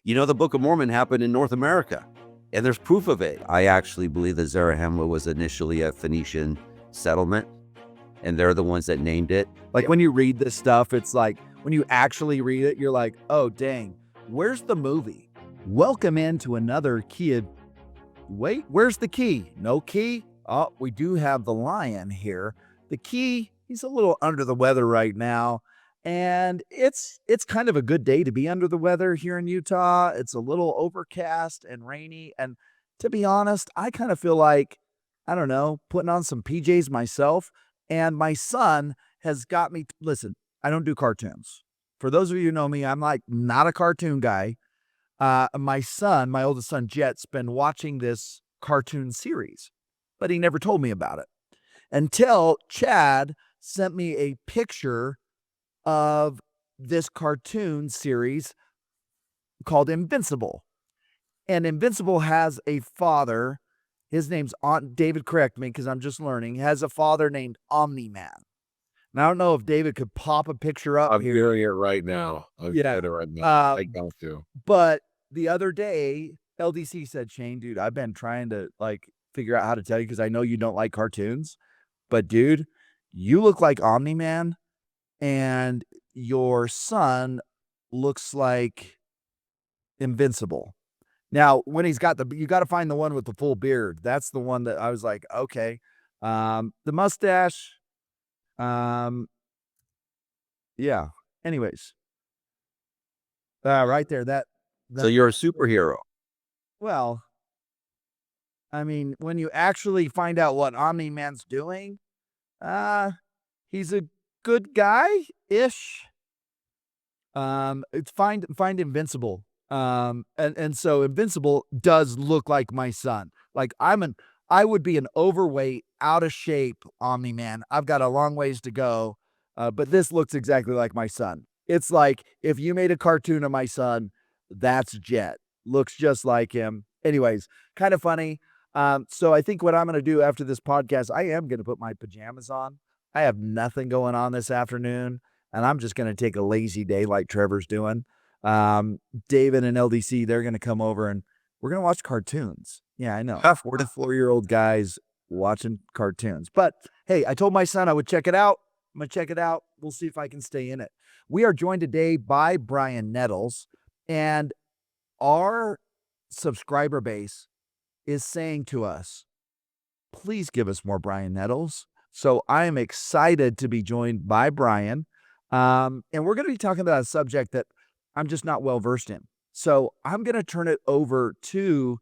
The Book of Mormon happened in North America, and there's proof of it. I actually believe that Zarahemla was initially a Phoenician settlement, and they're the ones that named it. Like when you read this stuff, it's like when you actually read it, you're like, oh, dang, where's the movie? Welcome into another key. Wait, where's the key? No key? Oh, we do have the lion here. The key, he's a little under the weather right now. And it's kind of a good day to be under the weather here in Utah. It's a little overcast and rainy. And to be honest, I kind of feel like, I don't know, putting on some PJs myself. And my son has got me. Listen, I don't do cartoons. For those of you who know me, I'm like not a cartoon guy. My son, my oldest son, Jet's been watching this cartoon series, but he never told me about it until Chad sent me a picture of this cartoon series called Invincible. And Invincible has a father. His name's David, correct me because I'm just learning, has a father named Omni-Man. And I don't know if David could pop a picture up I'm here. hearing it right now. I'm Yeah. hearing it right now. I got to. But the other day, LDC said, Shane, dude, I've been trying to figure out how to tell you because I know you don't like cartoons. But dude, you look like Omni-Man and your son looks like Invincible. Now, when he's got you got to find the one with the full beard. That's the one that I was like, okay. The mustache. Yeah. Anyways. Right there. That So you're a superhero. Well, I mean, when you actually find out what Omni-Man's doing, he's a good guy-ish. It's find Invincible. And so Invincible does look like my son. Like I would be an overweight, out of shape Omni-Man. I've got a long ways to go. But this looks exactly like my son. It's like if you made a cartoon of my son, that's Jet. Looks just like him. Anyways, kind of funny. So I think what I'm going to do after this podcast, I am going to put my pajamas on. I have nothing going on this afternoon, and I'm just going to take a lazy day like Trevor's doing. David and LDC, they're going to come over and we're going to watch cartoons. Yeah, I know. 44-year-old guys watching cartoons. But hey, I told my son I would check it out. I'm going to check it out. We'll see if I can stay in it. We are joined today by Brian Nettles, and our subscriber base is saying to us, please give us more Brian Nettles. So I am excited to be joined by Brian. And we're going to be talking about a subject that I'm just not well versed in. So I'm going to turn it over to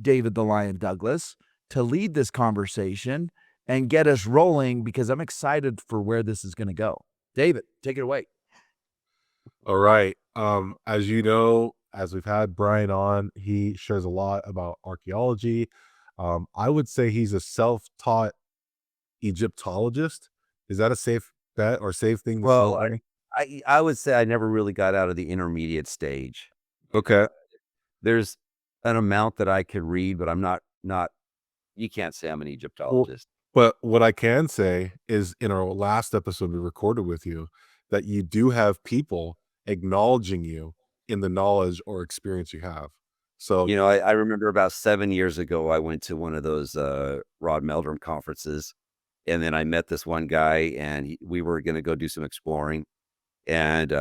David the Lion Douglas to lead this conversation and get us rolling because I'm excited for where this is going to go. David, take it away. All right. As you know, as we've had Brian on, he shares a lot about archaeology. I would say he's a self-taught Egyptologist. Is that a safe bet or safe thing to Well, say? I would say I never really got out of the intermediate stage. Okay. There's an amount that I could read, but I'm not, you can't say I'm an Egyptologist. But what I can say is in our last episode we recorded with you, that you do have people acknowledging you in the knowledge or experience you have. So, I remember about 7 years ago, I went to one of those Rod Meldrum conferences, and then I met this one guy, and we were going to go do some exploring. And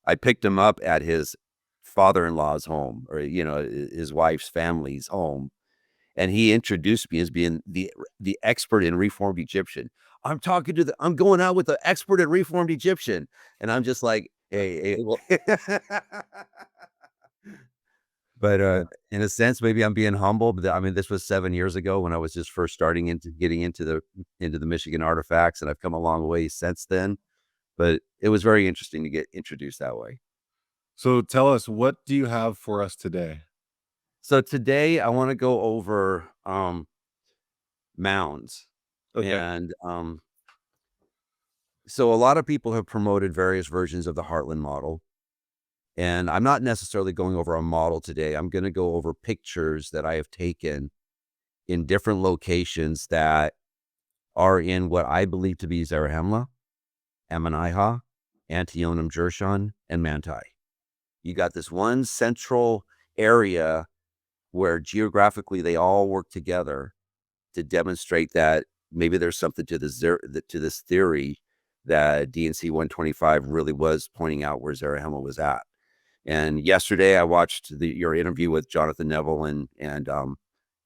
I picked him up at his father-in-law's home, or, his wife's family's home. And he introduced me as being the expert in Reformed Egyptian. I'm going out with the expert in Reformed Egyptian. And I'm just like, hey. But in a sense, maybe I'm being humble. But I mean, this was 7 years ago when I was just first getting into the Michigan artifacts, and I've come a long way since then. But it was very interesting to get introduced that way. So tell us, what do you have for us today? So today I want to go over mounds. Okay. And so a lot of people have promoted various versions of the Heartland model. And I'm not necessarily going over a model today. I'm going to go over pictures that I have taken in different locations that are in what I believe to be Zarahemla, Ammonihah, Antionum Jershon, and Manti. You got this one central area where geographically they all work together to demonstrate that maybe there's something to this theory that DNC 125 really was pointing out where Zarahemla was at. And yesterday I watched your interview with Jonathan Neville and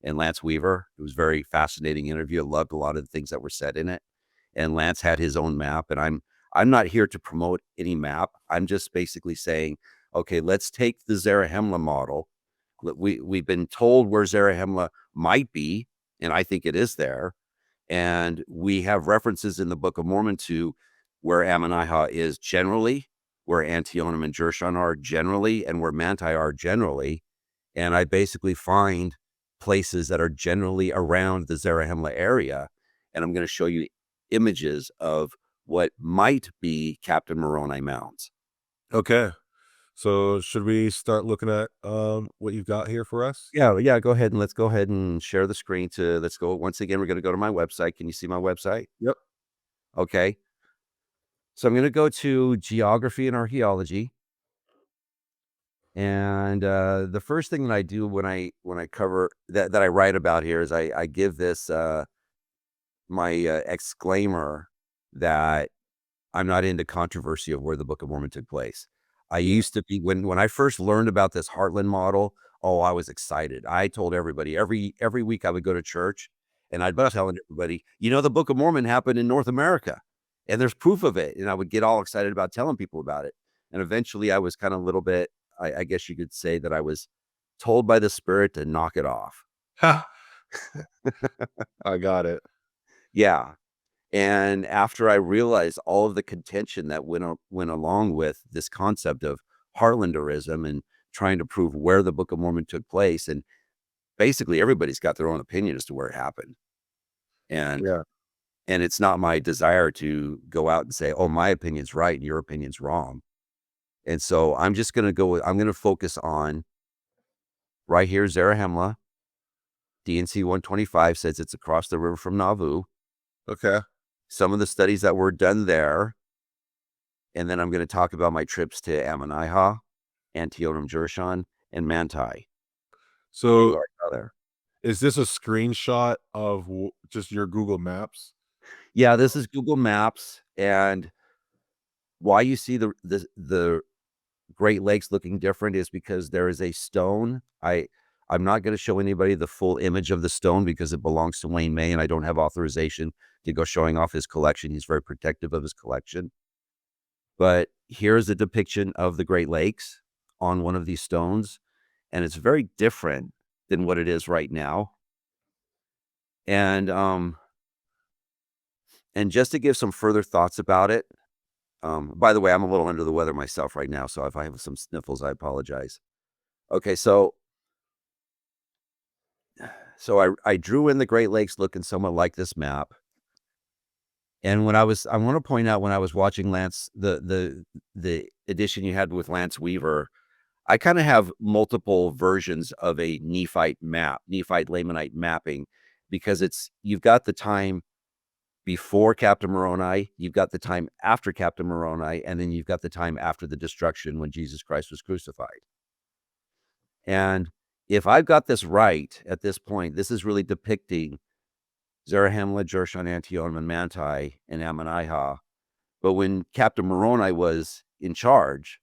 Lance Weaver. It was a very fascinating interview. I loved a lot of the things that were said in it. And Lance had his own map, and I'm not here to promote any map. I'm just basically saying, okay, let's take the Zarahemla model. We've been told where Zarahemla might be, and I think it is there. And we have references in the Book of Mormon to where Ammonihah is generally, where Antionum and Jershon are generally, and where Manti are generally. And I basically find places that are generally around the Zarahemla area. And I'm going to show you images of what might be Captain Moroni mounds. Okay. So should we start looking at what you've got here for us? Yeah, go ahead and let's go ahead and share the screen let's go. Once again, we're going to go to my website. Can you see my website? Yep. Okay. So I'm going to go to Geography and Archaeology. And the first thing that I do when I cover that I write about here is I give this my exclaimer that I'm not into controversy of where the Book of Mormon took place. I used to be when I first learned about this Heartland model. Oh, I was excited. I told everybody every week I would go to church, and I'd be telling everybody, the Book of Mormon happened in North America, and there's proof of it. And I would get all excited about telling people about it. And eventually, I was kind of a little bit. I guess you could say that I was told by the Spirit to knock it off. Ha! I got it. Yeah. And after I realized all of the contention that went along with this concept of Heartlanderism and trying to prove where the Book of Mormon took place, and basically everybody's got their own opinion as to where it happened. And Yeah. and it's not my desire to go out and say, oh, my opinion's right and your opinion's wrong. And so I'm just going to I'm going to focus on right here, Zarahemla. DNC 125 says it's across the river from Nauvoo. Okay. Some of the studies that were done there. And then I'm going to talk about my trips to Ammonihah, Antionum Jershon, and Manti. So is this a screenshot of just your Google Maps? Yeah, this is Google Maps. And why you see the Great Lakes looking different is because there is a stone. I'm not going to show anybody the full image of the stone because it belongs to Wayne May, and I don't have authorization to go showing off his collection. He's very protective of his collection. But here's a depiction of the Great Lakes on one of these stones, and it's very different than what it is right now. And just to give some further thoughts about it, by the way, I'm a little under the weather myself right now, so if I have some sniffles, I apologize. Okay, so I drew in the Great Lakes looking somewhat like this map. And I want to point out when I was watching Lance, the edition you had with Lance Weaver, I kind of have multiple versions of a Nephite Lamanite mapping, because you've got the time before Captain Moroni, you've got the time after Captain Moroni, and then you've got the time after the destruction when Jesus Christ was crucified. And if I've got this right at this point, this is really depicting Zarahemla, Jershon, Antionum, and Manti, and Ammonihah. But when Captain Moroni was in charge,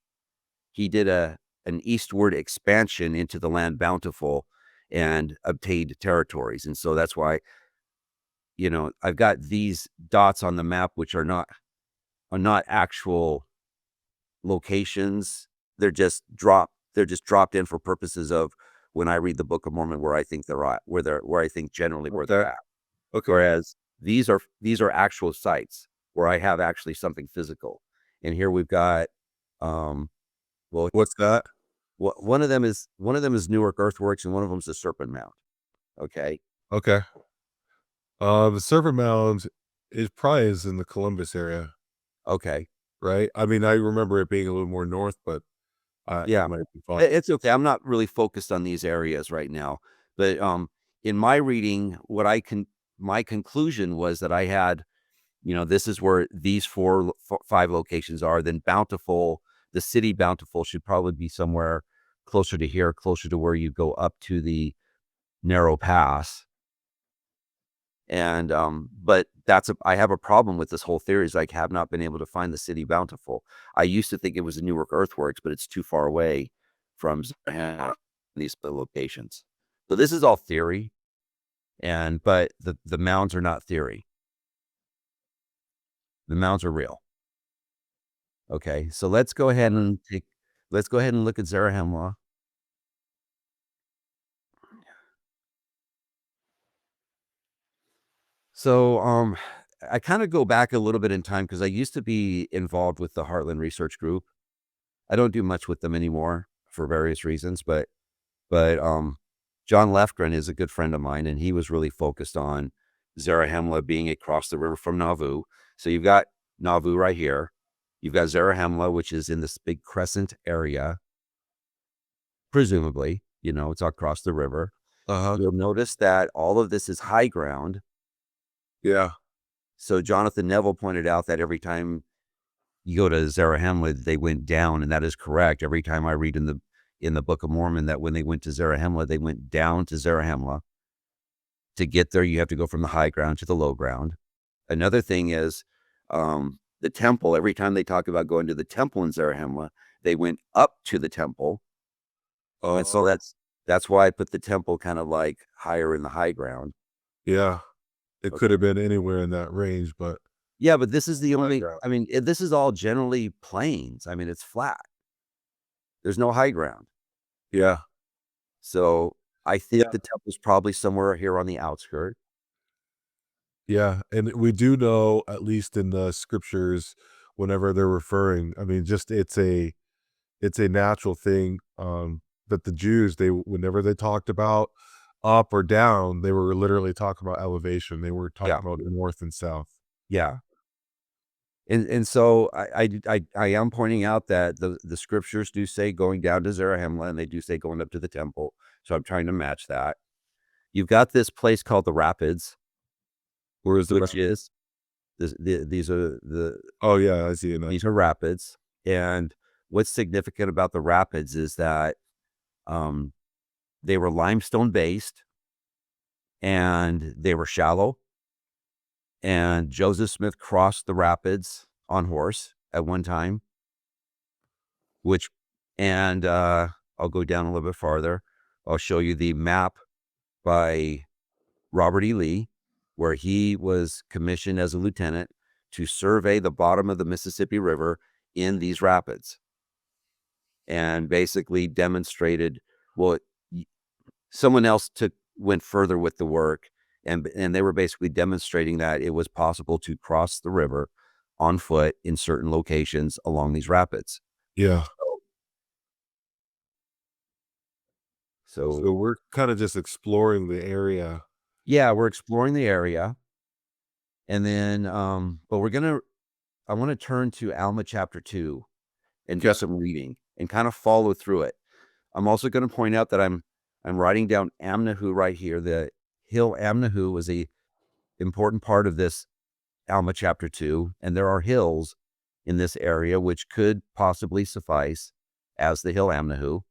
he did an eastward expansion into the land bountiful and obtained territories. And so that's why, I've got these dots on the map, which are not actual locations. They're just dropped in for purposes of when I read the Book of Mormon, where I think they're at, where I think generally where they're at. Okay. Whereas these are actual sites where I have actually something physical. And here we've got, what's that? One of them is Newark Earthworks, and one of them is the Serpent Mound. Okay. Okay. The Serpent Mound probably is in the Columbus area. Okay. Right. I mean, I remember it being a little more north, but yeah, it might be fine. It's okay. I'm not really focused on these areas right now, but in my reading, my conclusion was that I had, this is where these 5 locations are. Then Bountiful the city Bountiful should probably be somewhere closer to here, closer to where you go up to the narrow pass. And but I have a problem with this whole theory is I have not been able to find the city Bountiful. I used to think it was the Newark Earthworks, but it's too far away from these locations. So this is all theory, but the mounds are not theory. The mounds are real. Okay, so let's go ahead and look at Zarahemla. So I kind of go back a little bit in time because I used to be involved with the Heartland Research Group. I don't do much with them anymore for various reasons, but John Lefgren is a good friend of mine, and he was really focused on Zarahemla being across the river from Nauvoo. So you've got Nauvoo right here. You've got Zarahemla, which is in this big crescent area, presumably. It's across the river. You'll notice that all of this is high ground. Yeah. So Jonathan Neville pointed out that every time you go to Zarahemla, they went down, and that is correct. Every time I read in the Book of Mormon that when they went to Zarahemla, they went down to Zarahemla. To get there, you have to go from the high ground to the low ground. Another thing is the temple. Every time they talk about going to the temple in Zarahemla, they went up to the temple. And so that's why I put the temple kind of like higher in the high ground. Yeah. It could have been anywhere in that range, but yeah, but this is the only, ground. I mean, this is all generally plains. I mean, it's flat. There's no high ground. Yeah. So I think the temple's probably somewhere here on the outskirts. Yeah. And we do know, at least in the scriptures, whenever they're referring, I mean, just it's a natural thing that the Jews, whenever they talked about up or down, they were literally talking about elevation. They were talking about north and south. Yeah. And so I am pointing out that the scriptures do say going down to Zarahemla, and they do say going up to the temple. So I'm trying to match that. You've got this place called the Rapids. These are the Oh yeah, I see it. These are rapids. And what's significant about the rapids is that they were limestone based, and they were shallow. And Joseph Smith crossed the rapids on horse at one time, and I'll go down a little bit farther. I'll show you the map by Robert E. Lee, where he was commissioned as a lieutenant to survey the bottom of the Mississippi River in these rapids, and basically demonstrated, well, someone else went further with the work, and they were basically demonstrating that it was possible to cross the river on foot in certain locations along these rapids. Yeah. So we're kind of just exploring the area. Yeah, we're exploring the area. And then but I want to turn to Alma Chapter 2 and do some reading and kind of follow through it. I'm also going to point out that I'm writing down Amnahu right here. The hill Amnahu was a important part of this Alma Chapter 2, and there are hills in this area which could possibly suffice as the hill Amnahu.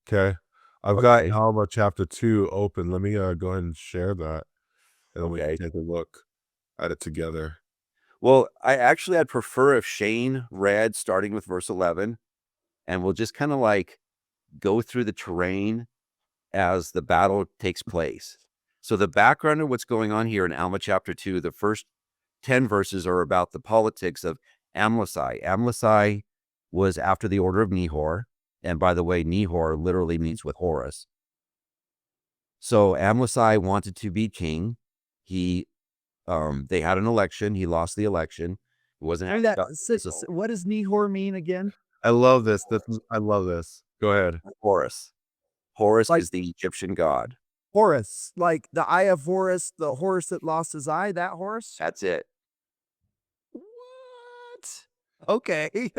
Okay. I've got Alma Chapter 2 open. Let me go ahead and share that, and then we can take a look at it together. Well, I'd prefer if Shane read starting with verse 11, and we'll just kind of like go through the terrain as the battle takes place. So the background of what's going on here in Alma Chapter 2, the first 10 verses are about the politics of Amlici. Amlici was after the order of Nehor. And by the way, Nehor literally means with Horus. So Amlici wanted to be king. They had an election. He lost the election. It wasn't. What does Nehor mean again? I love this. I love this. Go ahead. Horus. Horus is the Egyptian god. Horus, like the eye of Horus, the horse that lost his eye, that horse? That's it. What? Okay.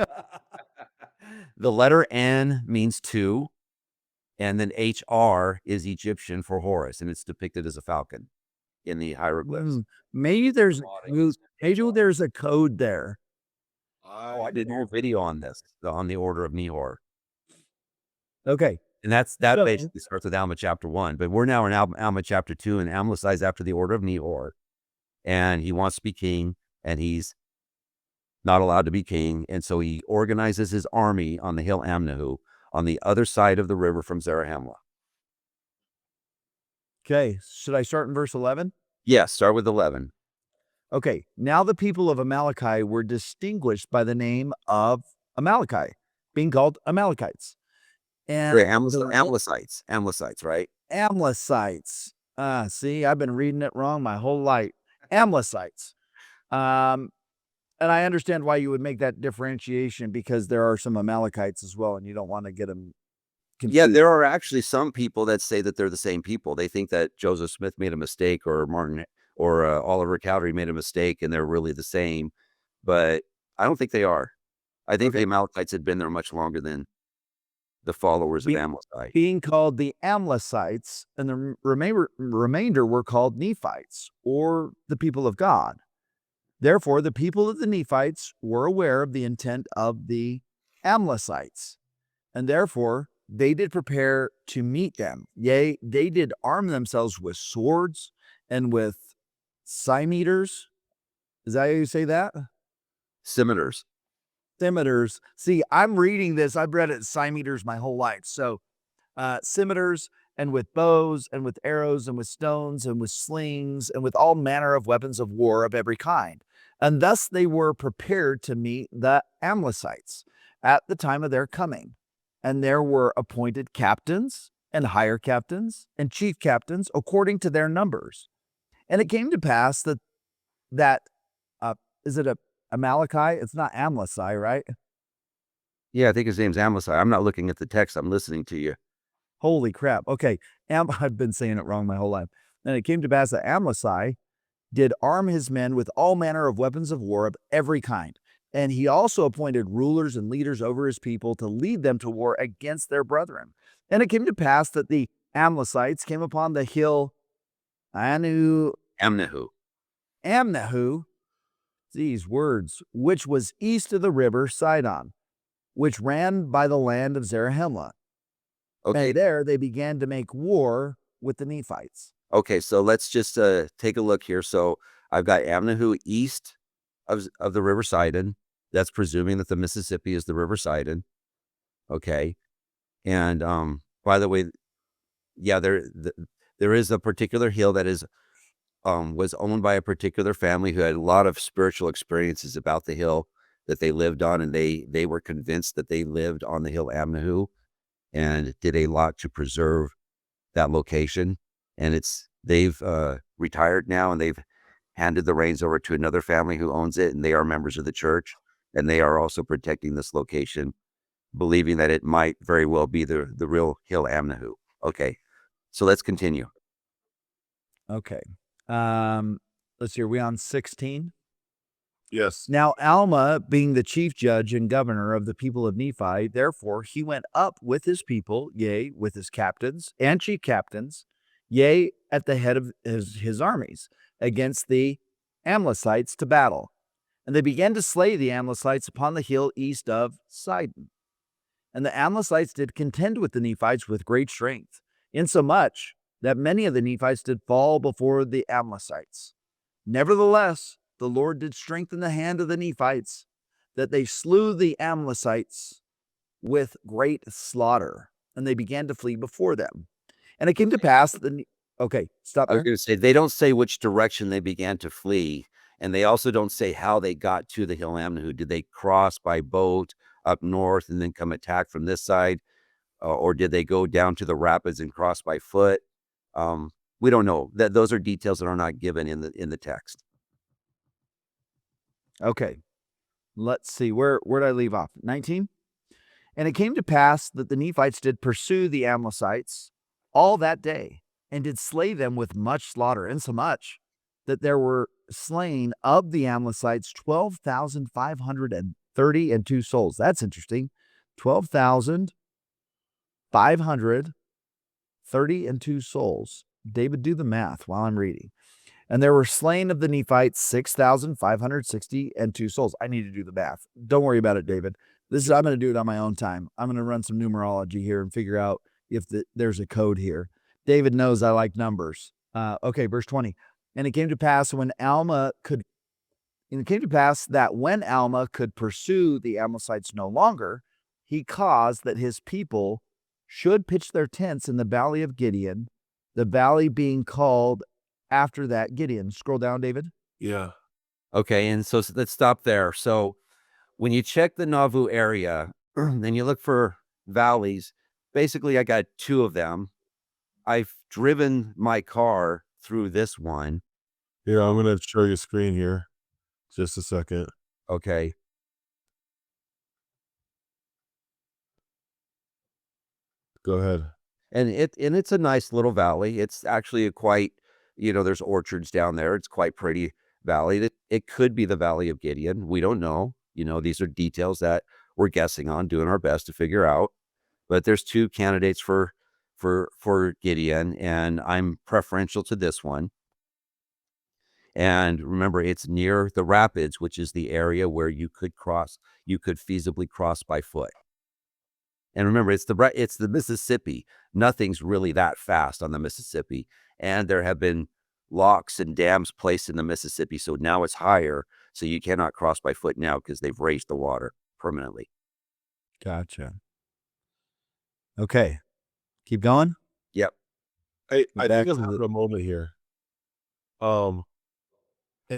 The letter N means two, and then HR is Egyptian for Horus, and it's depicted as a falcon in the hieroglyphs. Maybe there's a code there. Oh, I did a whole video on this, on the order of Nehor. Okay. And that So basically starts with Alma Chapter 1, but we're now in Alma Chapter 2, and Amlici is after the order of Nehor, and he wants to be king, and he's not allowed to be king, and so he organizes his army on the hill Amnahu, on the other side of the river from Zarahemla. Okay, should I start in verse 11? Yes, start with 11. Okay, now the people of Amalekite were distinguished by the name of Amalekite, being called Amalekites. And Sorry, the Amlicites, right? Amlicites. See, I've been reading it wrong my whole life. Amlicites. Um, and I understand why you would make that differentiation because there are some Amalekites as well, and you don't want to get them Yeah, confused. there are actually some people that say that they're the same people. They think that Joseph Smith made a mistake, or Martin or Oliver Cowdery made a mistake, and they're really the same. But I don't think they are. I think the Okay. Amalekites had been there much longer than the followers of Be- Amalekite. being called the Amlicites, and the remainder were called Nephites, or the people of God. Therefore, the people of the Nephites were aware of the intent of the Amlicites, and therefore they did prepare to meet them. Yea, they did arm themselves with swords and with scimeters. Is that how you say that? Scimitars. Scimiters. See, I'm reading this. I've read it scimeters my whole life. So scimitars, and with bows, and with arrows, and with stones, and with slings, and with all manner of weapons of war of every kind. And thus they were prepared to meet the Amlicites at the time of their coming. And there were appointed captains, and higher captains, and chief captains, according to their numbers. And it came to pass that is it a Amalekite? It's not Amlici, right? Yeah, I think his name's Amlici. I'm not looking at the text. I'm listening to you. Holy crap. Okay. I've been saying it wrong my whole life. And it came to pass that Amlici did arm his men with all manner of weapons of war of every kind. And he also appointed rulers and leaders over his people to lead them to war against their brethren. And it came to pass that the Amlicites came upon the hill Amnahu. Amnahu, these words, which was east of the river Sidon, which ran by the land of Zarahemla. Okay. And there they began to make war with the Nephites. Okay, so let's just take a look here. So I've got Amnahu east of the River Sidon. That's presuming that the Mississippi is the River Sidon. Okay, and by the way, yeah, there is a particular hill that is was owned by a particular family who had a lot of spiritual experiences about the hill that they lived on, and they were convinced that they lived on the hill Amnahu, and did a lot to preserve that location. And they've retired now, and they've handed the reins over to another family who owns it, and they are members of the church, and they are also protecting this location, believing that it might very well be the real hill Amnahu. Okay, so let's continue. Okay. Let's see, are we on 16? Yes. Now Alma, being the chief judge and governor of the people of Nephi, therefore he went up with his people, yea, with his captains and chief captains, yea, at the head of his armies, against the Amlicites to battle. And they began to slay the Amlicites upon the hill east of Sidon. And the Amlicites did contend with the Nephites with great strength, insomuch that many of the Nephites did fall before the Amlicites. Nevertheless, the Lord did strengthen the hand of the Nephites, that they slew the Amlicites with great slaughter, and they began to flee before them. And it came to pass that okay, stop I was there. going to say, they don't say which direction they began to flee, and they also don't say how they got to the hill Amnahu. Did they cross by boat up north and then come attack from this side, or did they go down to the rapids and cross by foot? We don't know. Those are details that are not given in the text. Okay, let's see. Where did I leave off? 19? And it came to pass that the Nephites did pursue the Amlicites all that day, and did slay them with much slaughter, insomuch that there were slain of the Amlicites 12,532 souls. That's interesting. 12,532 souls. David, do the math while I'm reading. And there were slain of the Nephites 6,562 souls. I need to do the math. Don't worry about it, David. I'm going to do it on my own time. I'm going to run some numerology here and figure out if there's a code here. David knows I like numbers. Okay, verse 20. And it came to pass that when Alma could pursue the Amalekites no longer, he caused that his people should pitch their tents in the valley of Gideon, the valley being called after that Gideon. Scroll down, David. Yeah. Okay, and so let's stop there. So when you check the Nauvoo area, then you look for valleys. Basically, I got two of them. I've driven my car through this one. Here, I'm going to show you a screen here. Just a second. Okay. Go ahead. And it's a nice little valley. It's actually a quite, there's orchards down there. It's quite pretty valley. It could be the Valley of Gideon. We don't know. These are details that we're guessing on, doing our best to figure out. But there's two candidates for Gideon, and I'm preferential to this one. And remember, it's near the rapids, which is the area where you could feasibly cross by foot. And remember, it's the Mississippi. Nothing's really that fast on the Mississippi. And there have been locks and dams placed in the Mississippi, so now it's higher, so you cannot cross by foot now because they've raised the water permanently. Gotcha. Okay. Keep going. Yep. I think I'm having a moment here.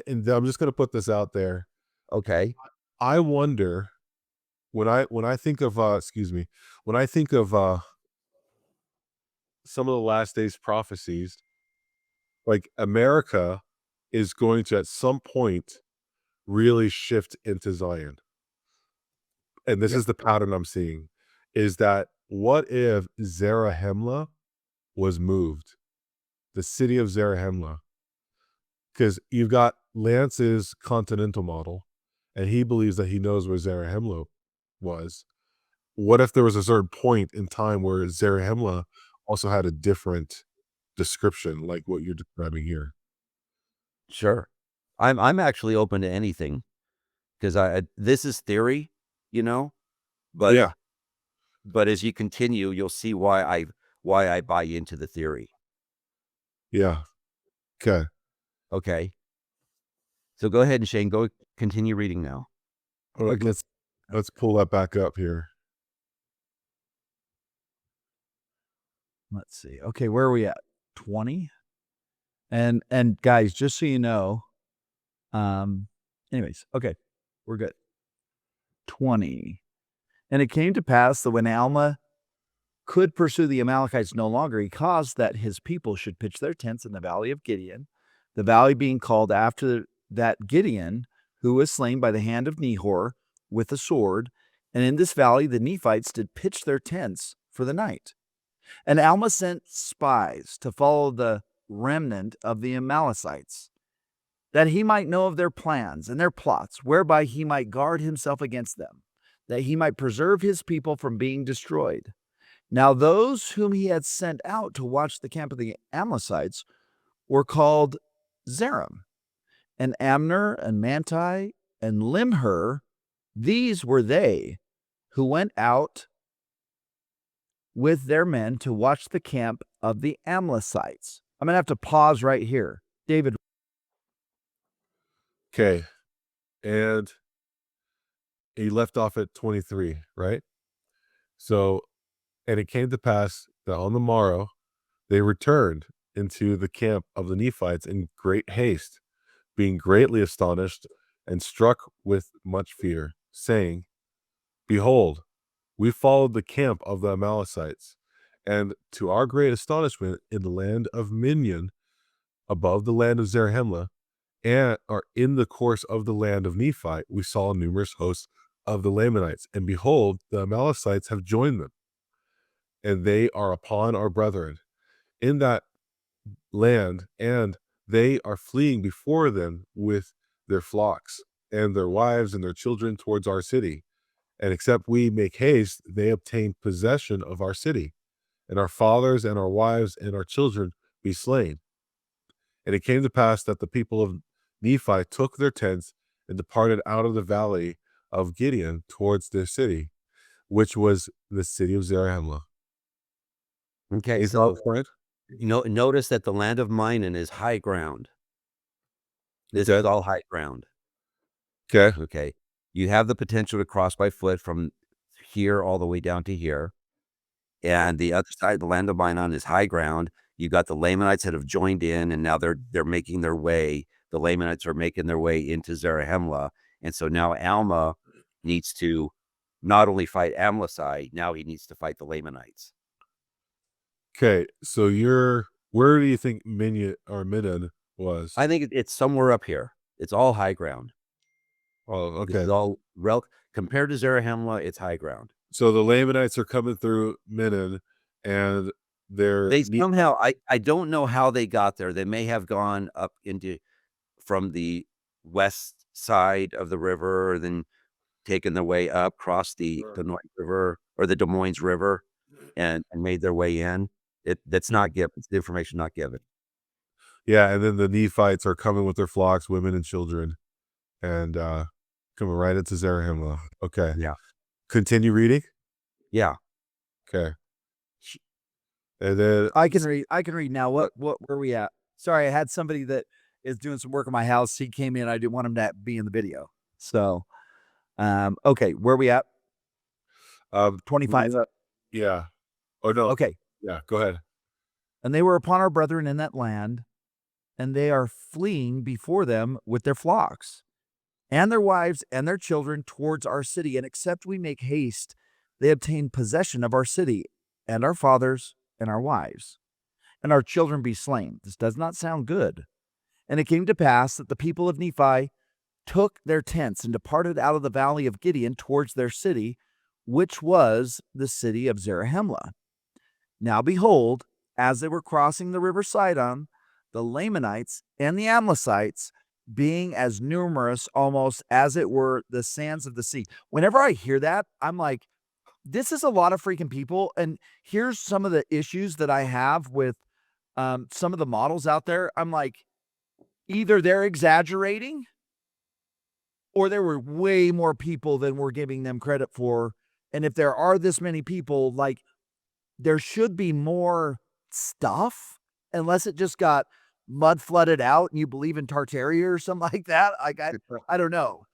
And I'm just going to put this out there. Okay. I wonder when I think of some of the last days prophecies, like America is going to at some point really shift into Zion. And this is the pattern I'm seeing, is that what if Zarahemla was moved? The city of Zarahemla. Because you've got Lance's continental model, and he believes that he knows where Zarahemla was. What if there was a certain point in time where Zarahemla also had a different description, like what you're describing here? Sure. I'm actually open to anything because this is theory, but Yeah. but as you continue, you'll see why I buy into the theory. Yeah. Okay. Okay. So go ahead and Shane, go continue reading now. All right, let's pull that back up here. Let's see. Okay, where are we at? 20? And guys, just so you know, anyways, okay, we're good. 20. And it came to pass that when Alma could pursue the Amalekites no longer, he caused that his people should pitch their tents in the valley of Gideon, the valley being called after that Gideon, who was slain by the hand of Nehor with a sword. And in this valley the Nephites did pitch their tents for the night. And Alma sent spies to follow the remnant of the Amalekites, that he might know of their plans and their plots, whereby he might guard himself against them, that he might preserve his people from being destroyed. Now those whom he had sent out to watch the camp of the Amalekites were called Zeram, and Amner, and Manti, and Limher. These were they who went out with their men to watch the camp of the Amalekites. I'm going to have to pause right here. David. Okay. And he left off at 23, right? So, and it came to pass that on the morrow they returned into the camp of the Nephites in great haste, being greatly astonished and struck with much fear, saying, Behold, we followed the camp of the Amalekites, and to our great astonishment in the land of Minion, above the land of Zarahemla, and are in the course of the land of Nephi, we saw numerous hosts of the Lamanites, and behold, the Amalekites have joined them, and they are upon our brethren in that land, and they are fleeing before them with their flocks and their wives and their children towards our city. And except we make haste, they obtain possession of our city, and our fathers and our wives and our children be slain. And it came to pass that the people of Nephi took their tents and departed out of the valley of Gideon towards their city, which was the city of Zarahemla. Okay, Is so that correct? notice that the land of Minon is high ground. This is Okay. all high ground. Okay. Okay, you have the potential to cross by foot from here all the way down to here, and the other side, the land of Minon, is high ground. You got the Lamanites that have joined in, and now they're making their way. The Lamanites are making their way into Zarahemla, and so now Alma needs to not only fight Amlici, now he needs to fight the Lamanites. Okay. So where do you think Minon was? I think it's somewhere up here. It's all high ground. Oh, This okay. is all compared to Zarahemla, it's high ground. So the Lamanites are coming through Minon, and They somehow, I don't know how they got there. They may have gone up into from the west side of the river, or then taken their way up, crossed the Des Moines River or the Des Moines River, and made their way in. That's not given. It's the information not given. yeah, and then the Nephites are coming with their flocks, women and children, and coming right into Zarahemla. Okay. Yeah. Continue reading. Yeah. Okay. And then I can read now. Where are we at? Sorry, I had somebody that is doing some work in my house. He came in. I didn't want him to be in the video. So, okay, where are we at? 25. Yeah. Oh no. Okay. Yeah. Go ahead. And they were upon our brethren in that land, and they are fleeing before them with their flocks and their wives and their children towards our city. And except we make haste, they obtain possession of our city and our fathers and our wives, and our children be slain. This does not sound good. And it came to pass that the people of Nephi took their tents and departed out of the valley of Gideon towards their city, which was the city of Zarahemla. Now behold, as they were crossing the river Sidon, the Lamanites and the Amlicites, being as numerous almost as it were the sands of the sea. Whenever I hear that, I'm like, this is a lot of freaking people. And here's some of the issues that I have with some of the models out there. I'm like, either they're exaggerating or there were way more people than we're giving them credit for. And if there are this many people, like, there should be more stuff, unless it just got mud flooded out and you believe in Tartaria or something like that. Like, I don't know,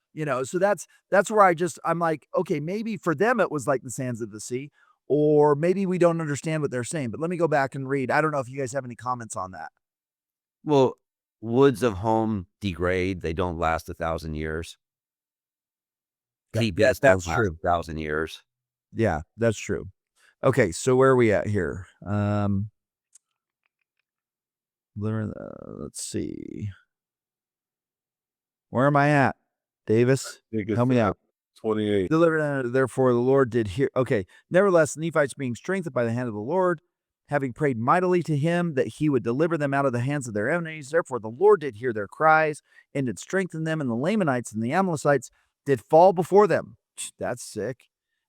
so that's where I'm like, okay, maybe for them it was like the sands of the sea, or maybe we don't understand what they're saying. But let me go back and read. I don't know if you guys have any comments on that. Well, woods of home degrade. They don't last 1,000 years. That's true. 1,000 years. Yeah, that's true. Okay, so where are we at here? Let's see. Where am I at? Davis, help me out. 28. Therefore the Lord did hear. Okay. Nevertheless, the Nephites being strengthened by the hand of the Lord, having prayed mightily to him that he would deliver them out of the hands of their enemies. Therefore the Lord did hear their cries and did strengthen them, and the Lamanites and the Amlicites did fall before them. That's sick.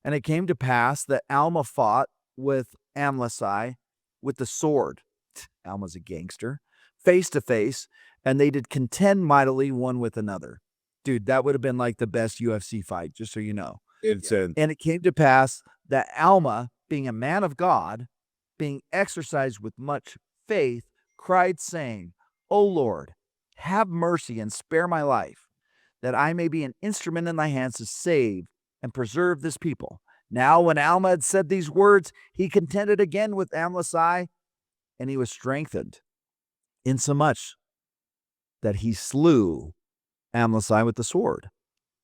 And it came to pass that Alma fought with Amlici with the sword. Alma's a gangster. Face to face, and they did contend mightily one with another. Dude, that would have been like the best UFC fight, just so you know. Insane. And it came to pass that Alma, being a man of God, being exercised with much faith, cried, saying, O Lord, have mercy and spare my life, that I may be an instrument in thy hands to save and preserve this people. Now when Alma had said these words, he contended again with Amlici, and he was strengthened, insomuch that he slew Amlici with the sword.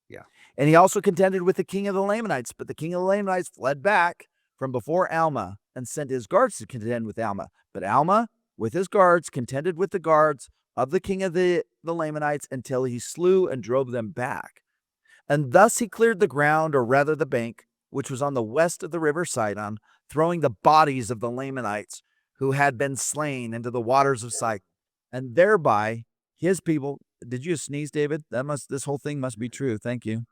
Yeah. And he also contended with the king of the Lamanites, but the king of the Lamanites fled back from before Alma and sent his guards to contend with Alma. But Alma, with his guards, contended with the guards of the king of the Lamanites until he slew and drove them back. And thus he cleared the ground, or rather the bank, which was on the west of the river Sidon, throwing the bodies of the Lamanites who had been slain into the waters of Sidon. And thereby his people, did you sneeze, David? This whole thing must be true. Thank you.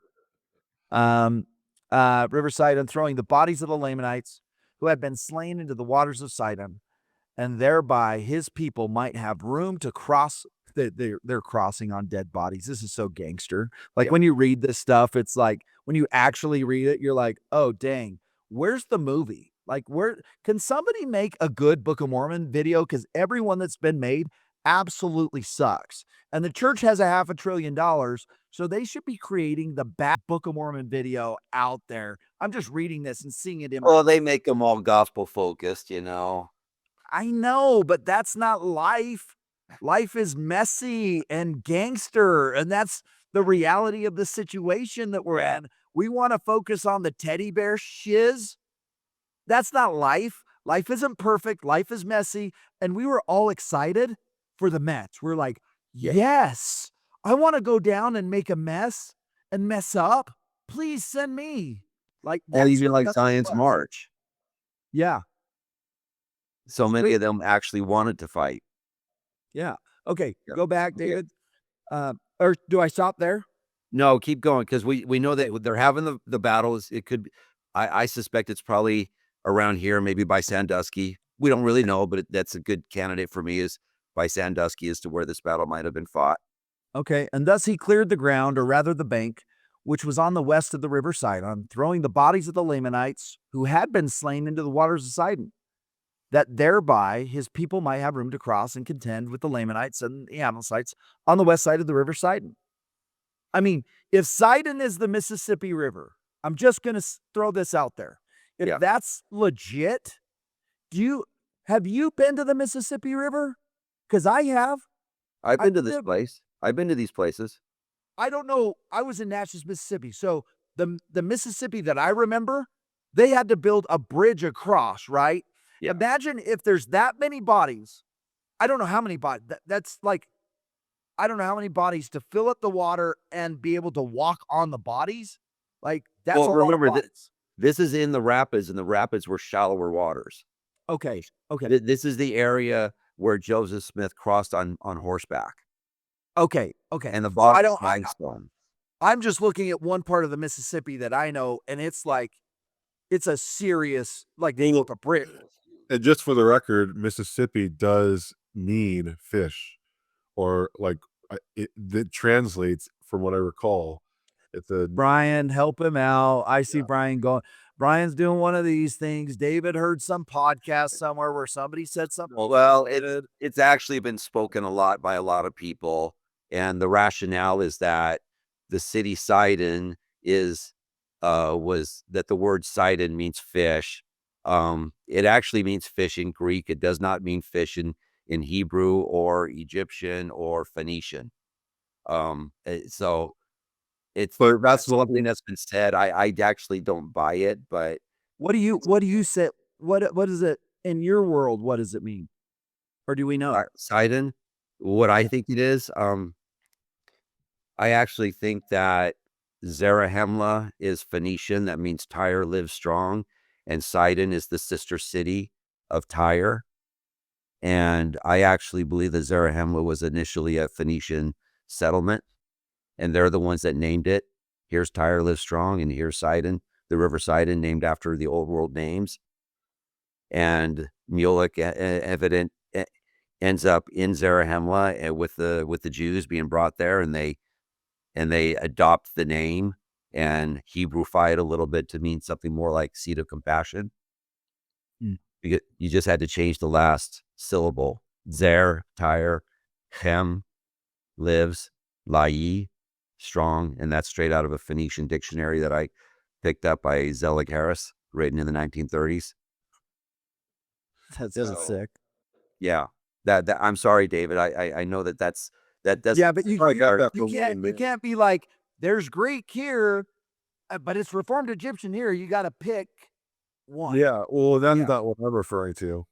River Sidon, throwing the bodies of the Lamanites who had been slain into the waters of Sidon. and thereby his people might have room to cross. They're crossing on dead bodies. This is so gangster. Like Yeah. when you read this stuff, it's like when you actually read it, you're like, oh dang, where's the movie? Like, where can somebody make a good Book of Mormon video? Because everyone that's been made absolutely sucks. And the church has a $500 billion, so they should be creating the bad Book of Mormon video out there. I'm just reading this and seeing it in my Well, they make them all gospel focused, you know. I know, but that's not life. Life is messy and gangster, and that's the reality of the situation that we're in. We want to focus on the teddy bear shiz. That's not life. Life isn't perfect. Life is messy. And we were all excited for the Mets. We're like, yes, I want to go down and make a mess and mess up. Please send me. Like, Well, even like that's what it Science was. March. Yeah. So many of them actually wanted to fight. Yeah. Okay. Yeah. Go back, Okay. David. Or do I stop there? No, keep going because we know that they're having the battles. It could, I suspect it's probably around here, maybe by Sandusky. We don't really know, but that's a good candidate for me is by Sandusky as to where this battle might have been fought. Okay. And thus he cleared the ground, or rather the bank, which was on the west of the river Sidon, throwing the bodies of the Lamanites who had been slain into the waters of Sidon, that thereby his people might have room to cross and contend with the Lamanites and the Amalekites on the west side of the river Sidon. I mean, if Sidon is the Mississippi River, I'm just going to throw this out there. If Yeah. that's legit, have you been to the Mississippi River? Because I have. I've been to this lived- place. I've been to these places. I don't know. I was in Natchez, Mississippi. So the Mississippi that I remember, they had to build a bridge across, right? Yeah. Imagine if there's that many bodies. I don't know how many bodies. That's like, I don't know how many bodies to fill up the water and be able to walk on the bodies. Like, that's Well, a lot of remember bodies. this is in the rapids, and the rapids were shallower waters. Okay. Okay. This is the area where Joseph Smith crossed on horseback, Okay. Okay. and the I bottom don't. limestone. I'm just looking at one part of the Mississippi that I know, and it's like, it's a serious, like, they built a bridge. And just for the record, Mississippi does mean fish, or like it translates from what I recall. It's a Brian, help him out. I see Brian going. Brian's doing one of these things. David heard some podcast somewhere where somebody said something. Well, it's actually been spoken a lot by a lot of people, and the rationale is that the city Sidon was that the word Sidon means fish. It actually means fish in Greek. It does not mean fish in Hebrew or Egyptian or Phoenician. So but that's something that's been said. I actually don't buy it, but What do you say? What is it in your world? What does it mean? Or do we know? Sidon, what I think it is, I actually think that Zarahemla is Phoenician. That means Tyre lives strong. And Sidon is the sister city of Tyre. And I actually believe that Zarahemla was initially a Phoenician settlement. And they're the ones that named it. Here's Tyre lives strong, and here's Sidon, the river Sidon, named after the old world names. And Mulek ends up in Zarahemla with the Jews being brought there, and they adopt the name and Hebrewify it a little bit to mean something more like seed of compassion. You just had to change the last syllable. Zer, Tyre, Chem, lives, Lai, strong, and that's straight out of a Phoenician dictionary that I picked up by Zelig Harris, written in the 1930s. That's So- sick. Yeah, that I'm sorry, David. I know that does. Yeah, but I got that you from can't William Mann. be like, there's Greek here, but it's Reformed Egyptian here. You got to pick one. Yeah, well, that's Yeah. not what I'm referring to.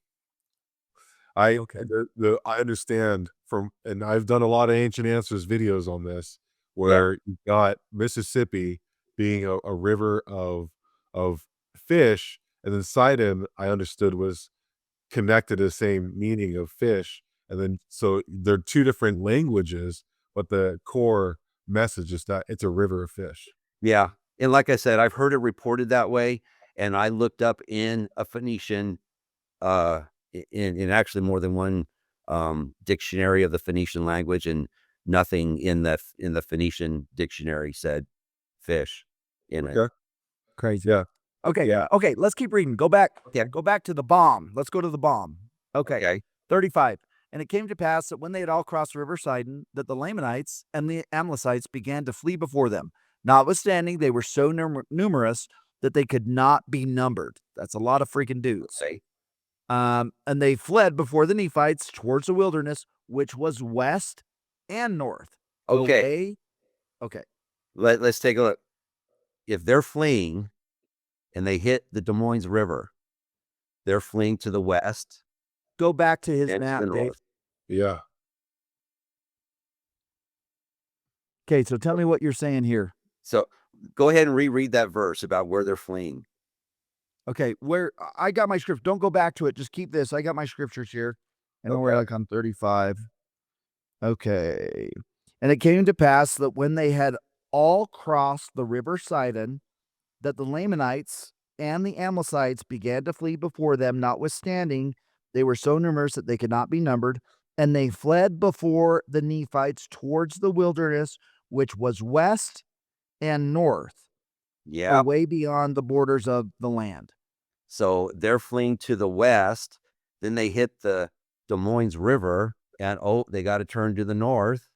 Okay. I understand from, and I've done a lot of Ancient Answers videos on this, where you got Mississippi being a river of fish, and then Sidon, I understood, was connected to the same meaning of fish, and then so they're two different languages, but the core message is that it's a river of fish. Yeah, and like I said, I've heard it reported that way, and I looked up in a Phoenician in actually more than one dictionary of the Phoenician language, and nothing in the Phoenician dictionary said fish in it. Okay. Crazy. Yeah. Okay. Yeah. Okay. Let's keep reading. Go back. Go back to the bomb. Let's go to the bomb. Okay. Okay. 35. And it came to pass that when they had all crossed the river Sidon, that the Lamanites and the Amlicites began to flee before them. Notwithstanding, they were so numerous that they could not be numbered. That's a lot of freaking dudes. Okay. And they fled before the Nephites towards the wilderness, which was west and north. Okay. Away. Okay. Let's take a look. If they're fleeing and they hit the Des Moines River, they're fleeing to the west Go back to his and to map, the Dave. north. Yeah. Okay, so tell me what you're saying here. So go ahead and reread that verse about where they're fleeing. Okay, where I got my script. Don't go back to it. Just keep this. I got my scriptures here. And we're Okay. like on 35. Okay. And it came to pass that when they had all crossed the river Sidon, that the Lamanites and the Amlicites began to flee before them, notwithstanding they were so numerous that they could not be numbered. And they fled before the Nephites towards the wilderness, which was west and north, Yeah. away beyond the borders of the land. So they're fleeing to the west. Then they hit the Des Moines River, and they got to turn to the north.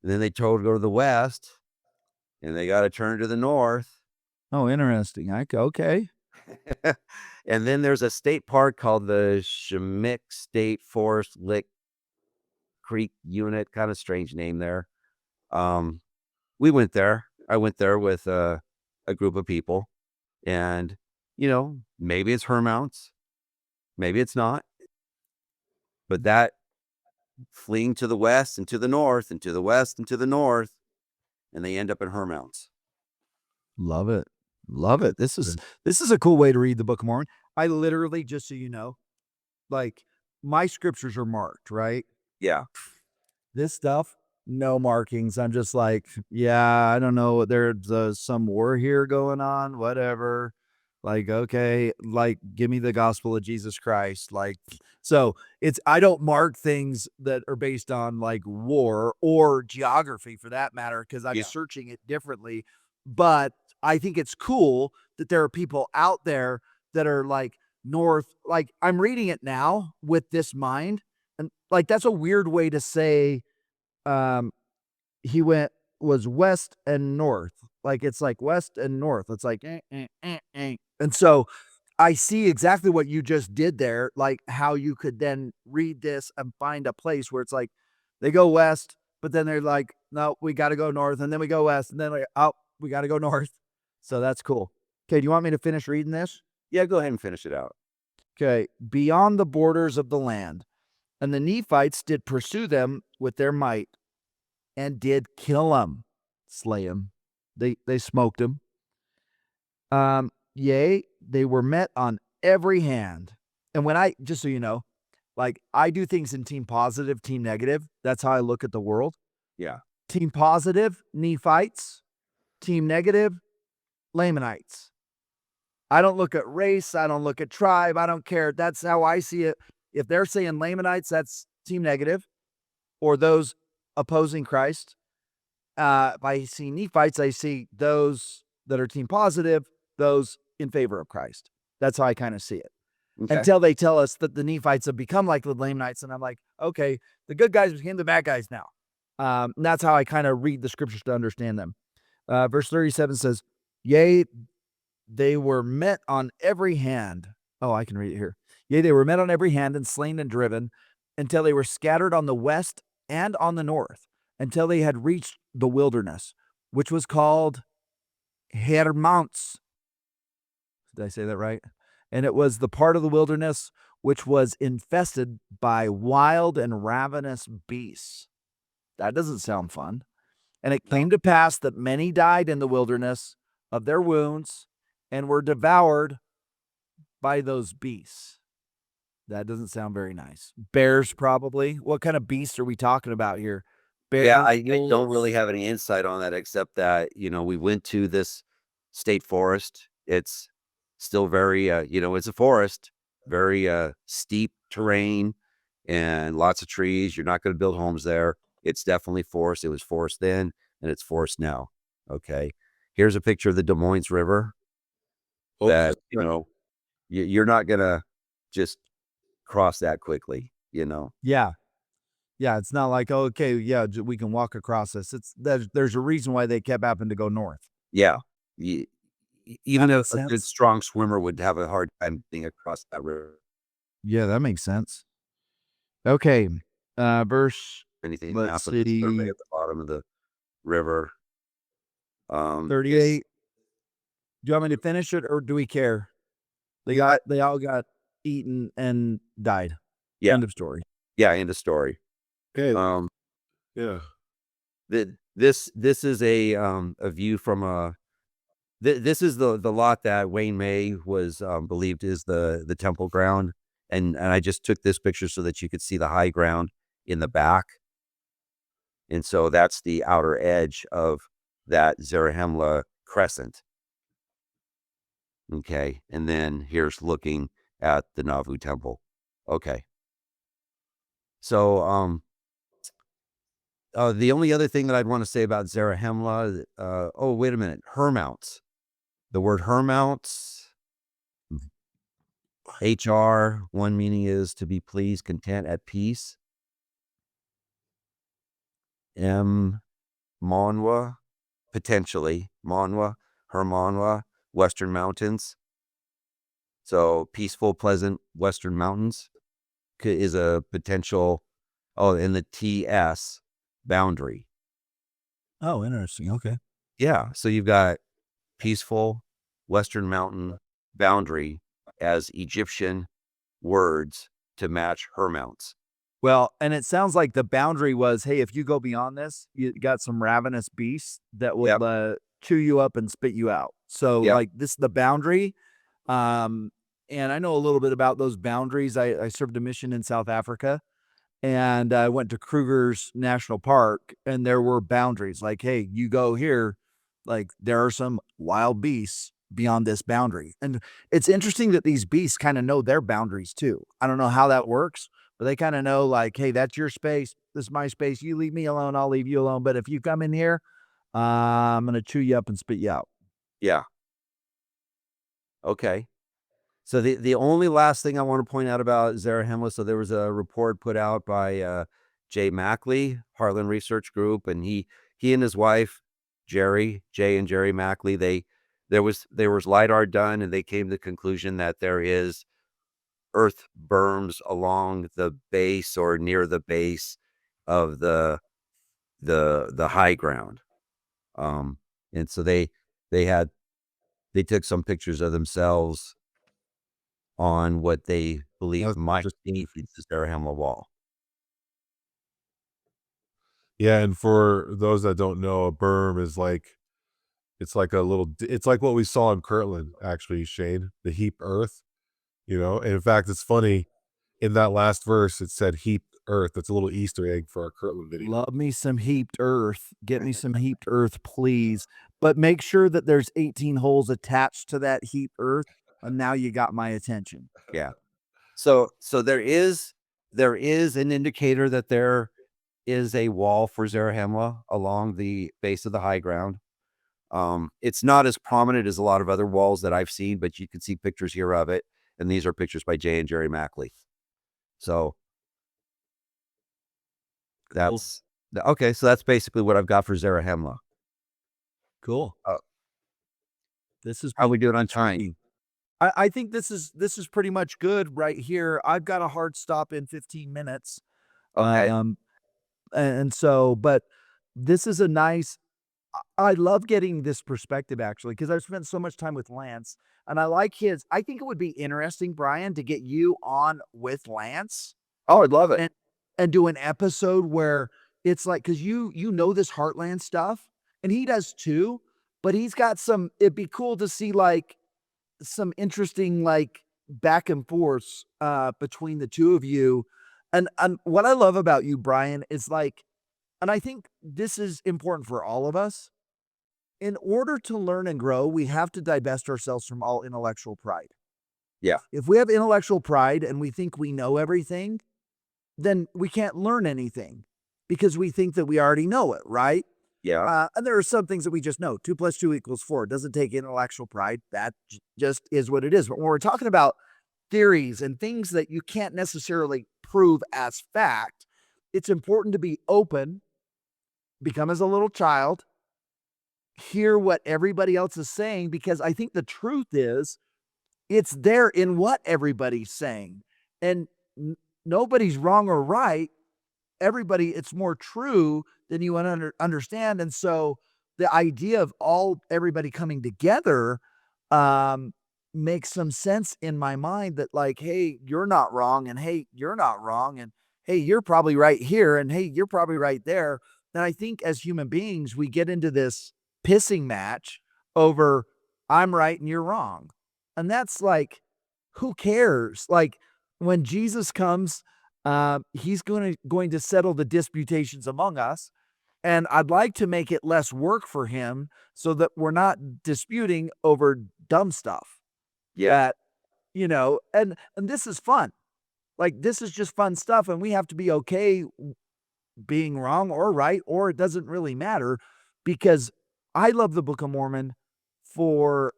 And then they told to go to the west, and they got to turn to the north. Oh, interesting. Okay. And then there's a state park called the Shemmick State Forest Lick Creek Unit. Kind of strange name there. We went there. I went there with a group of people, and maybe it's Hermounts, maybe it's not, but that fleeing to the west and to the north and to the west and to the north, and they end up in Hermounts. Love it. Love it. This is a cool way to read the Book of Mormon. I literally, just so you know, like my scriptures are marked, right? Yeah. This stuff, no markings. I'm just like, yeah, I don't know. There's some war here going on, whatever. Like, okay, like, give me the gospel of Jesus Christ. Like, so I don't mark things that are based on like war or geography for that matter, because I'm Yeah. searching it differently. But I think it's cool that there are people out there that are like north. Like, I'm reading it now with this mind. And like, that's a weird way to say, he was west and north. Like, it's like west and north. It's like, And so I see exactly what you just did there, like how you could then read this and find a place where it's like they go west, but then they're like, no, we got to go north. And then we go west, and then like, oh, we got to go north. So that's cool. Okay. Do you want me to finish reading this? Yeah, go ahead and finish it out. Okay. Beyond the borders of the land. And the Nephites did pursue them with their might and did kill them, slay them. They smoked them. Yea, they were met on every hand. And when just so you know, like, I do things in team positive, team negative. That's how I look at the world. Yeah. Team positive, Nephites. Team negative, Lamanites. I don't look at race. I don't look at tribe. I don't care. That's how I see it. If they're saying Lamanites, that's team negative, or those opposing Christ. If I see Nephites, I see those that are team positive, those in favor of Christ. That's how I kind of see it. Okay. Until they tell us that the Nephites have become like the Lamanites, and I'm like, okay, the good guys became the bad guys now. And that's how I kind of read the scriptures to understand them. Verse 37 says, yea, they were met on every hand. Oh, I can read it here. Yea, they were met on every hand and slain and driven until they were scattered on the west and on the north, until they had reached the wilderness, which was called Hermounts. Did I say that right? And it was the part of the wilderness which was infested by wild and ravenous beasts. That doesn't sound fun. And it came to pass that many died in the wilderness of their wounds and were devoured by those beasts. That doesn't sound very nice. Bears, probably. What kind of beasts are we talking about here? Bears, Yeah, I don't really have any insight on that, except that, we went to this state forest. It's still very, it's a forest, very steep terrain and lots of trees. You're not going to build homes there. It's definitely forest. It was forest then, and it's forest now. Okay. Here's a picture of the Des Moines River Oh, that, you're not going to just cross that quickly, Yeah. Yeah, it's not like, "Oh, okay, yeah, we can walk across this." There's a reason why they kept having to go north. Yeah. Ye- That Even a makes good sense. strong swimmer would have a hard time getting across that river. Yeah, that makes sense. Okay, verse, Anything let's happens, survey see, at the bottom of the river. Is 38. Do you want me to finish it or do we care? They all got eaten and died. yeah, End of story. yeah, end of story. okay. Um, Yeah. this is a view from this is the lot that Wayne May was believed is the temple ground, and I just took this picture so that you could see the high ground in the back, and so that's the outer edge of that Zarahemla crescent. Okay, and then here's looking at the Nauvoo temple. Okay, so the only other thing that I'd want to say about Zarahemla, oh wait a minute, Hermounts. The word Hermounts, HR, one meaning is to be pleased, content, at peace. M, Monwa, potentially Monwa, Hermanwa, Western Mountains. So peaceful, pleasant Western Mountains is a potential. Oh, and the TS, boundary. Oh, interesting. Okay. Yeah, so you've got peaceful Western Mountain boundary as Egyptian words to match Hermounts. Well, and it sounds like the boundary was, hey, if you go beyond this, you got some ravenous beasts that Yep, will chew you up and spit you out. So, yep, like, this is the boundary. Um, and I know a little bit about those boundaries. I served a mission in South Africa, and I went to Kruger's National Park, and there were boundaries. Like, hey, you go here, like there are some wild beasts beyond this boundary. And it's interesting that these beasts kind of know their boundaries too. I don't know how that works, but they kind of know, like, hey, that's your space. This is my space. You leave me alone, I'll leave you alone. But if you come in here, I'm gonna chew you up and spit you out. yeah. Okay. So the only last thing I want to point out about Zarahemla, so there was a report put out by Jay Mackley, Heartland Research Group, and he and his wife Jay and Jerry Mackley, there was lidar done, and they came to the conclusion that there is earth berms along the base or near the base of the high ground. Um, and so they had they took some pictures of themselves on what they believe That's might just be the Zarahemla Wall. yeah, and for those that don't know, a berm is like it's like a little it's like what we saw in Kirtland, actually, Shane, the heap earth, And in fact, it's funny, in that last verse, it said heaped earth. That's a little Easter egg for our Kirtland video. Love me some heaped earth. Get me some heaped earth, please. But make sure that there's 18 holes attached to that heaped earth. And now you got my attention. Yeah. So there is an indicator that there is a wall for Zarahemla along the base of the high ground. It's not as prominent as a lot of other walls that I've seen, but you can see pictures here of it. And these are pictures by Jay and Jerry Mackley. So Cool. that's okay. So that's basically what I've got for Zarahemla. Cool. Uh, This has how been we doing on time? intriguing. I think this is pretty much good right here. I've got a hard stop in 15 minutes. Okay. Um, and so, but this is a nice, I love getting this perspective actually, because I've spent so much time with Lance and I like his, I think it would be interesting, Brian, to get you on with Lance Oh, I'd love it. and do an episode where it's like, because you know this Heartland stuff, and he does too, but he's got some. It'd be cool to see like some interesting like back and forths between the two of you. And what I love about you, Brian, is like, and I think this is important for all of us. In order to learn and grow, we have to divest ourselves from all intellectual pride. Yeah. If we have intellectual pride and we think we know everything, then we can't learn anything because we think that we already know it, right? Yeah. And there are some things that we just know. 2 plus 2 equals 4. It doesn't take intellectual pride. That just is what it is. But when we're talking about theories and things that you can't necessarily prove as fact, it's important to be open, become as a little child, hear what everybody else is saying, because I think the truth is it's there in what everybody's saying. And nobody's wrong or right. Everybody, it's more true than you understand. And so the idea of everybody coming together um, makes some sense in my mind, that like, hey, you're not wrong, and hey, you're not wrong, and hey, you're probably right here, and hey, you're probably right there. And I think as human beings, we get into this pissing match over I'm right and you're wrong. And that's like, who cares? Like, when Jesus comes, he's going to settle the disputations among us. And I'd like to make it less work for him so that we're not disputing over dumb stuff Yeah. that, and this is fun. Like, this is just fun stuff. And we have to be okay being wrong or right, or it doesn't really matter, because I love the Book of Mormon for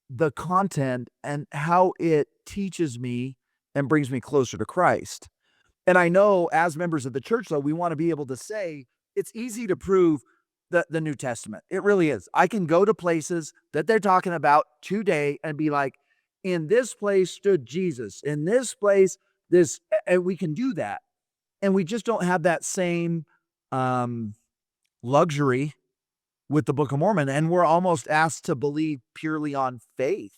the content and how it teaches me and brings me closer to Christ. And I know as members of the church, though, we want to be able to say it's easy to prove the New Testament. It really is. I can go to places that they're talking about today and be like, in this place stood Jesus. In this place, and we can do that. And we just don't have that same luxury with the Book of Mormon. And we're almost asked to believe purely on faith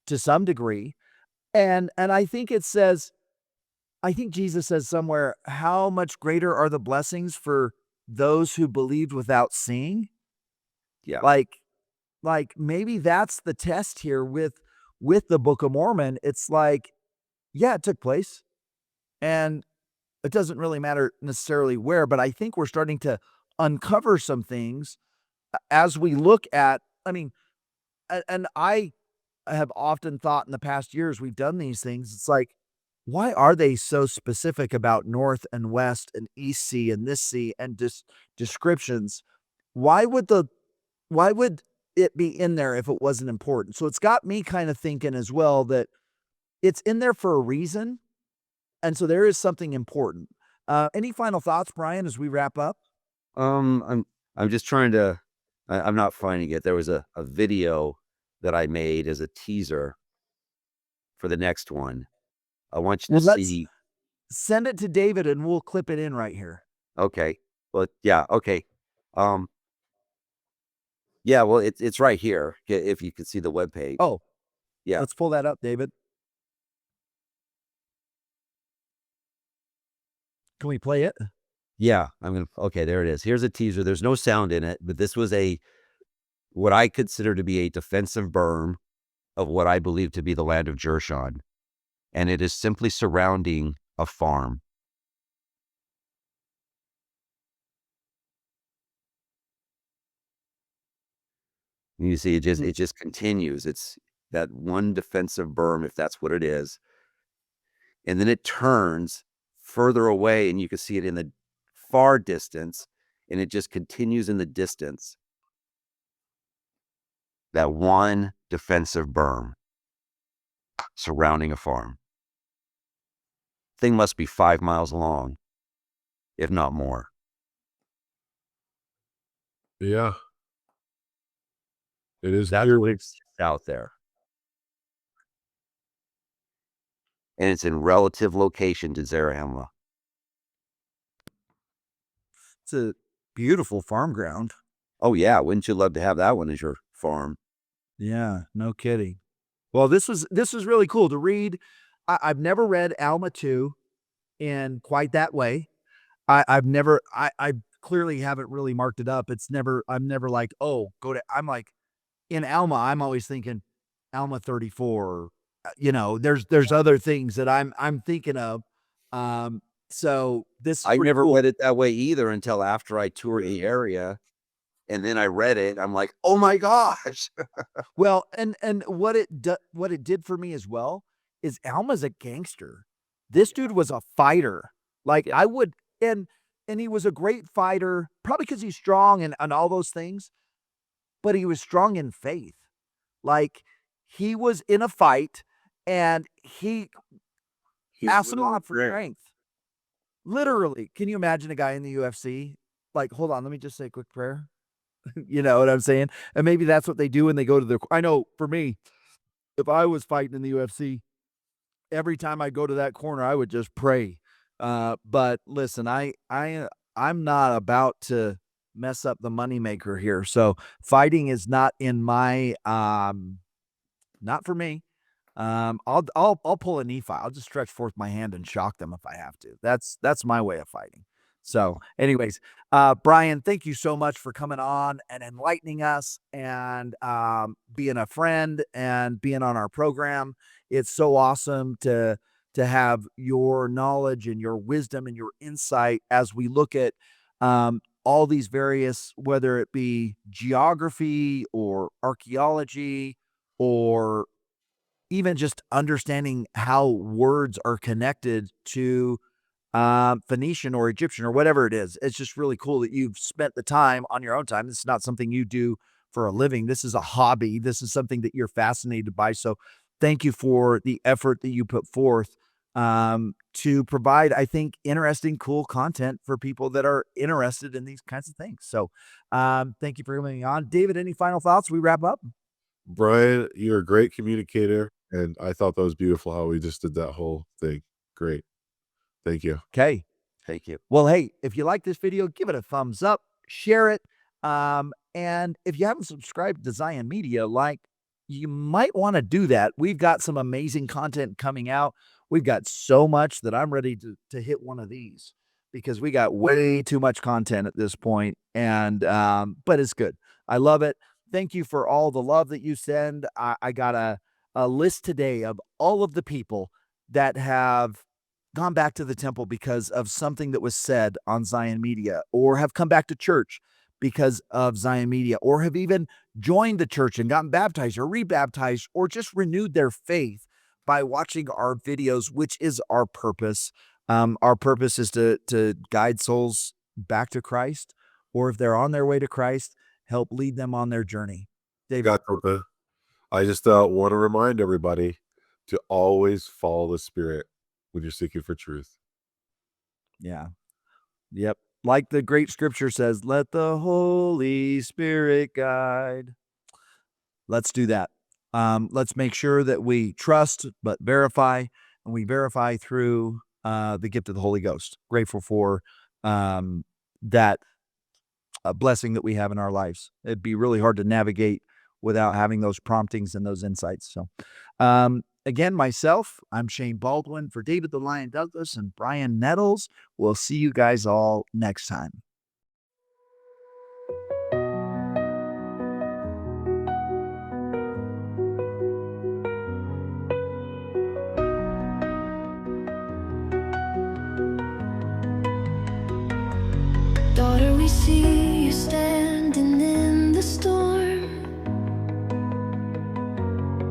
to some degree. And I think Jesus says somewhere, how much greater are the blessings for those who believed without seeing? Yeah. Like maybe that's the test here with the Book of Mormon. It's like, yeah, it took place, and it doesn't really matter necessarily where, but I think we're starting to uncover some things as we look at, I mean, and I have often thought in the past years we've done these things. It's like, why are they so specific about North and West and East Sea and this sea and descriptions? Why would it be in there if it wasn't important? So it's got me kind of thinking as well that it's in there for a reason. And so there is something important. Any final thoughts, Brian, as we wrap up? I'm just trying to. I'm not finding it. There was a video that I made as a teaser for the next one. I want you Well, to let's see. send it to David and we'll clip it in right here. Okay. Well, yeah. Okay. Um. Yeah. Well, it's right here. If you can see the webpage. Oh, Yeah. let's pull that up, David. Can we play it? Yeah. Okay. There it is. Here's a teaser. There's no sound in it, but this was what I consider to be a defensive berm of what I believe to be the land of Jershon, and it is simply surrounding a farm. You see, it just continues. It's that one defensive berm, if that's what it is, and then it turns further away, and you can see it in the far distance, and it just continues in the distance. That one defensive berm surrounding a farm. Thing must be 5 miles long, if not more. Yeah. It is That's clear. what it's out there. And it's in relative location to Zarahemla. It's a beautiful farm ground. Oh yeah, wouldn't you love to have that one as your farm? Yeah, no kidding. Well, this was really cool to read. I've never read Alma 2 in quite that way. I clearly haven't really marked it up. I'm never like, oh, I'm like, in Alma, I'm always thinking Alma 34. There's other things that I'm thinking of. So this is I pretty never cool. read it that way either until after I toured the area. And then I read it. I'm like, oh my gosh. Well, and what it did for me as well is Alma's a gangster. This dude was a fighter. Like I would, and he was a great fighter, probably because he's strong and all those things, but he was strong in faith. Like he was in a fight and he asked God for strength. Literally. Can you imagine a guy in the UFC? Like, hold on, let me just say a quick prayer. You know what I'm saying? And maybe that's what they do when they go to their, I know for me, if I was fighting in the UFC, every time I go to that corner, I would just pray. But listen, I'm not about to mess up the moneymaker here. So fighting is not in my, not for me. I'll pull a Nephi. I'll just stretch forth my hand and shock them if I have to. That's my way of fighting. So anyways, Brian, thank you so much for coming on and enlightening us and being a friend and being on our program. It's so awesome to have your knowledge and your wisdom and your insight as we look at all these various, whether it be geography or archaeology or even just understanding how words are connected to Phoenician or Egyptian or whatever it is. It's just really cool that you've spent the time on your own time. This is not something you do for a living. This is a hobby. This is something that you're fascinated by. So thank you for the effort that you put forth to provide, I think, interesting, cool content for people that are interested in these kinds of things. So thank you for coming on. David, any final thoughts? We wrap up? Brian, you're a great communicator, and I thought that was beautiful how we just did that whole thing. Great. Thank you. Okay. Thank you. Well, hey, if you like this video, give it a thumbs up, share it. And if you haven't subscribed to Zion Media, you might want to do that. We've got some amazing content coming out. We've got so much that I'm ready to hit one of these because we got way too much content at this point. And, but it's good. I love it. Thank you for all the love that you send. I got a list today of all of the people that have gone back to the temple because of something that was said on Zion Media, or have come back to church because of Zion Media, or have even joined the church and gotten baptized or rebaptized, or just renewed their faith by watching our videos, which is our purpose. Our purpose is to guide souls back to Christ, or if they're on their way to Christ, help lead them on their journey. David. I just want to remind everybody to always follow the Spirit when you're seeking for truth. Yeah. Yep. Like the great scripture says, let the Holy Spirit guide. Let's do that. Let's make sure that we trust, but verify, and we verify through the gift of the Holy Ghost. Grateful for that blessing that we have in our lives. It'd be really hard to navigate without having those promptings and those insights. So, again, myself, I'm Shane Baldwin for David the Lion Douglas and Brian Nettles. We'll see you guys all next time. Daughter, we see you standing in the storm,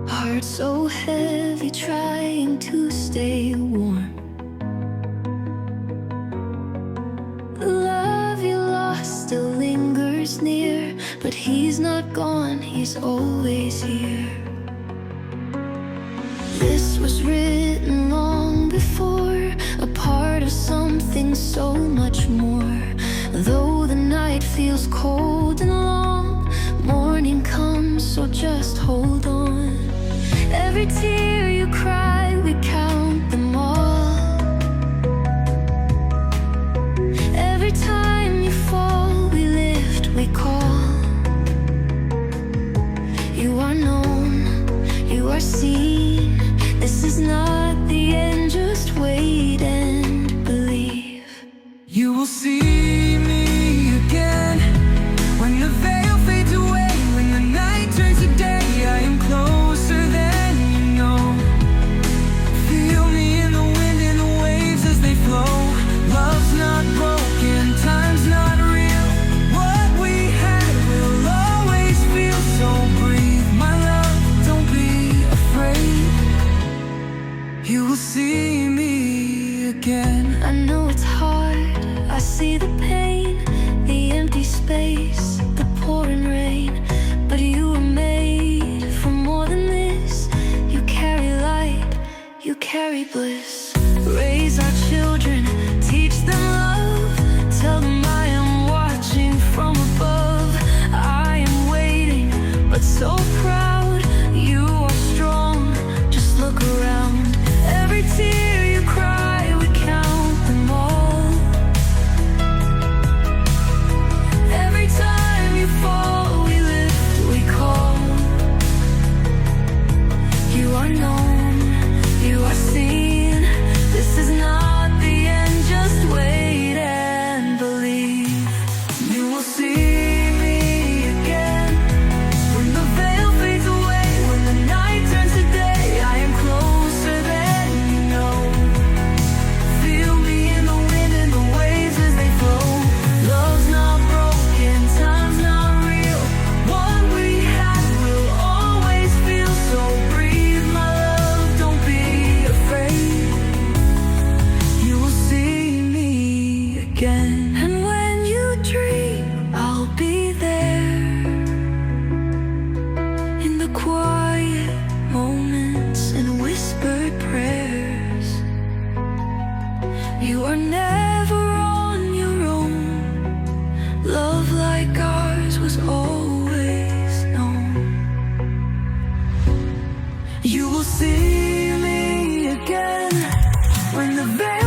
heart so heavy, trying to stay warm. The love you lost still lingers near, but he's not gone, he's always here. This was written long before, a part of something so much more. Though the night feels cold and long, morning comes, so just hold on. Every tear you cry, we count them all. Every time you fall, we lift, we call. You are known, you are seen. This is not the end, just wait and believe. You will see me again when the veil fades away, when the night turns to day. I am closer than you know. Feel me in the wind and the waves as they flow. Love's not broken, time's not real. What we had will always feel, so breathe, my love, don't be afraid. shapeless. Raise our children, teach them love. Tell them I am watching from above. I am waiting, but so proud. You are strong, just look around. Every tear you cry, we count them all. Every time you fall, we lift, we call. You are known, you are seen. This is not the end, just wait and believe. You will see me again. When the veil fades away, when the night turns to day, I am closer than you know. Feel me in the wind and the waves as they flow. Love's not broken, time's not real. What we had will always feel. So breathe, my love, don't be afraid. You will see me again. And when you dream, I'll be there. In the quiet moments and whispered prayers. You are never on your own. Love like ours was always known. You will see me again when the veil